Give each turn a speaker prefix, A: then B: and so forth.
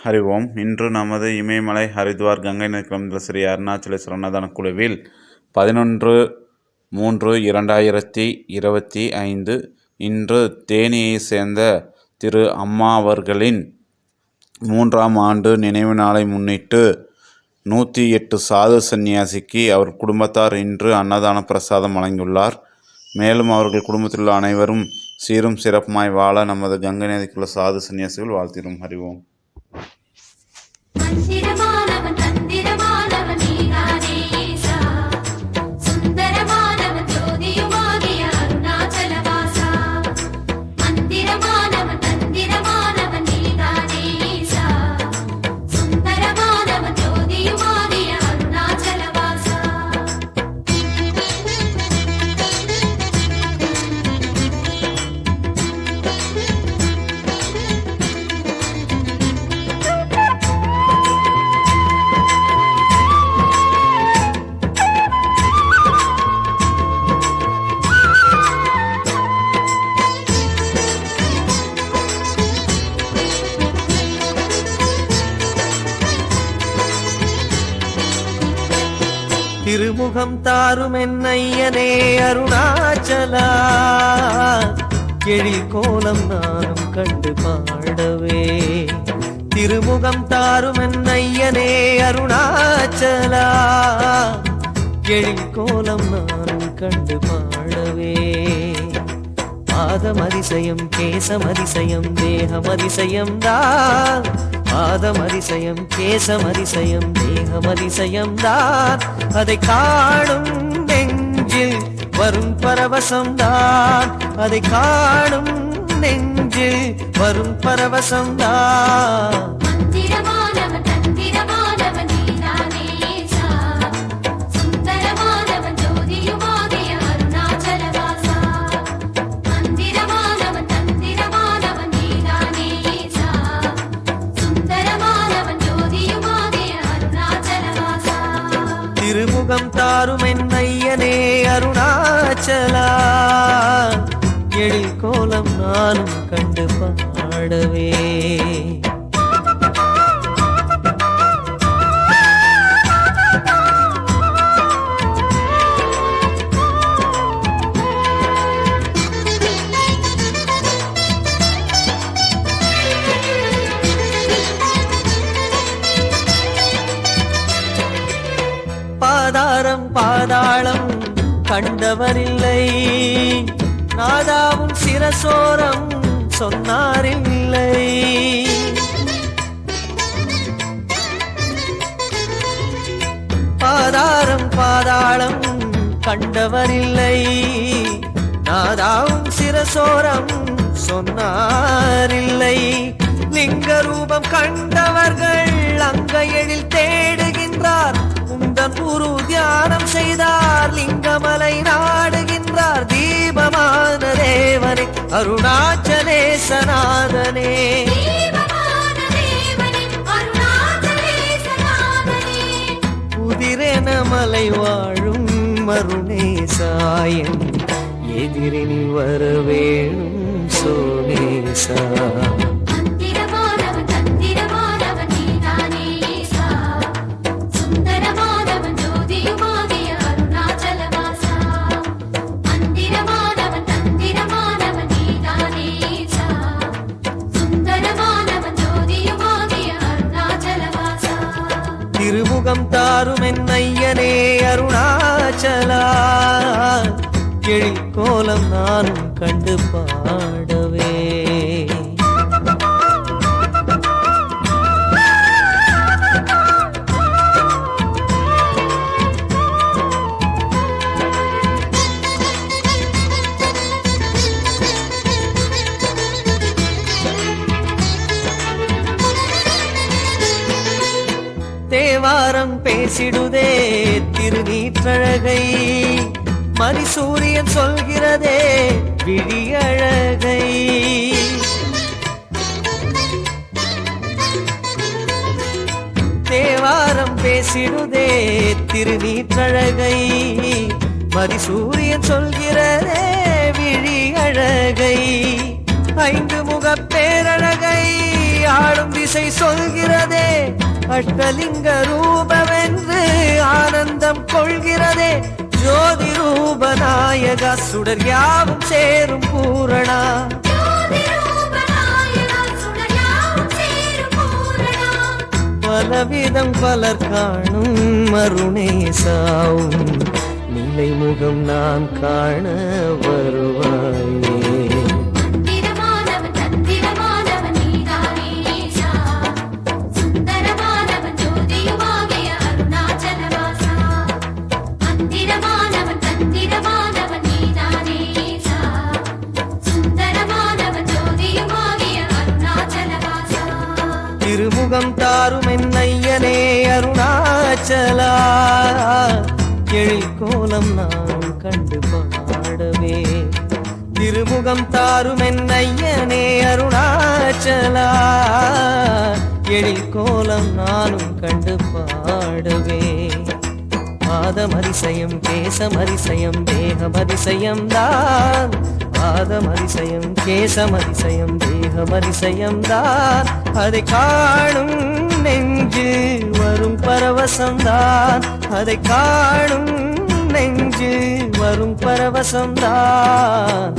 A: ஹரி ஓம். இன்று நமது இமயமலை ஹரித்வார் கங்கை நதிக்குளம் ஸ்ரீ அருணாச்சலேஸ்வரர் அன்னதான குழுவில் 11/3/2025 இன்று தேனியை சேர்ந்த திரு அம்மா அவர்களின் 3ஆம் ஆண்டு நினைவு நாளை முன்னிட்டு 108 சாது சந்நியாசிக்கு அவர் குடும்பத்தார் இன்று அன்னதான பிரசாதம் வழங்கியுள்ளார். மேலும் அவர்கள் குடும்பத்தில் உள்ள அனைவரும் சீரும் சிறப்புமாய் வாழ நமது கங்கை நதிக்குள்ள சாது சந்நியாசிகள் வாழ்த்திடும். ஹரி ஓம்.
B: திருமுகம் தாரும் என்னையனே அருணாச்சலா, எழில் கோலம் நானும் கண்டு பாடவே. திருமுகம் தாரும் என்னையனே அருணாச்சலா, எழில் கோலம் நானும் கண்டு பாடவே. பாதமதிசயம் கேசமதிசயம் தேகமதிசயம் தான், பாதமதிசயம் கேசமதிசயம் தேகமதிசயம் தான். அதை காணும் நெஞ்சில் வரும் பரவசம் தான், அதை காணும் நெஞ்சில் வரும் பரவசம் தான். திருமுகம் தாரும் என்னையனே அருணாச்சலா, எழில் கோலம் நானும் கண்டு பாடவே. பாதாரம் பாதாளம் கண்டவரில்லை, நாதாவும் சிரசோரம் சொன்னாரில்லை. பாதாரம் பாதாளம் கண்டவரில்லை, நாதாவும் சிரசோரம் சொன்னாரில்லை. லிங்க ரூபம் கண்டவர்கள் அங்க எழில் தேடுகின்றார், உந்தன் குரு தியானம் செய்தார், லிங்கமலை நாடுகின்றார். தீபமான தேவனே அருணாச்சலேசநாதனே, உதிரென மலை வாழும் அருணேசாயன், எதிரினில் வரவேணும் சோனேசா. திருமுகம் தாரும் என்னையனே அருணாச்சலா, எழில் கோலம் நானும் கண்டு பாடவே. தேவாரம் பேசிடுதே திருநீற்றழகை, மணிசூரியன் சொல்கிறதே விழியழகை. தேவாரம் பேசிடுதே திருநீற்றழகை, மணிசூரியன் சொல்கிறதே விழியழகை. 5 முக பேரழகை ஆளும் திசை சொல்கிற அஷ்டலிங்க ரூபமென்று ஆனந்தம் கொள்கிறதே ஜோதி ரூபநாயகா சுடர் யாவும் சேரும் பூரணா பலவிதம் பலர் காணும் அருணேசாவும் நிலைமுகம் நான் காண வருவாயே திருமுகம் தாரும் என்னையனே அருணாச்சலா எழில் கோலம் நான் கண்டு பாடவே திருமுகம் தாரும் என்னையனே அருணாச்சலா எழில் கோலம் நானும் கண்டு பாடவே பாதமரிசயம் கேசமரிசயம் தேகமரிசயம் தான் பாதமரிசயம் கேசமரிசயம் தேகமரிசயம் தான் அதை காணும் நெஞ்சு வரும் பரவசம்தான் அதை காணும் நெஞ்சு வரும் பரவசம்தான்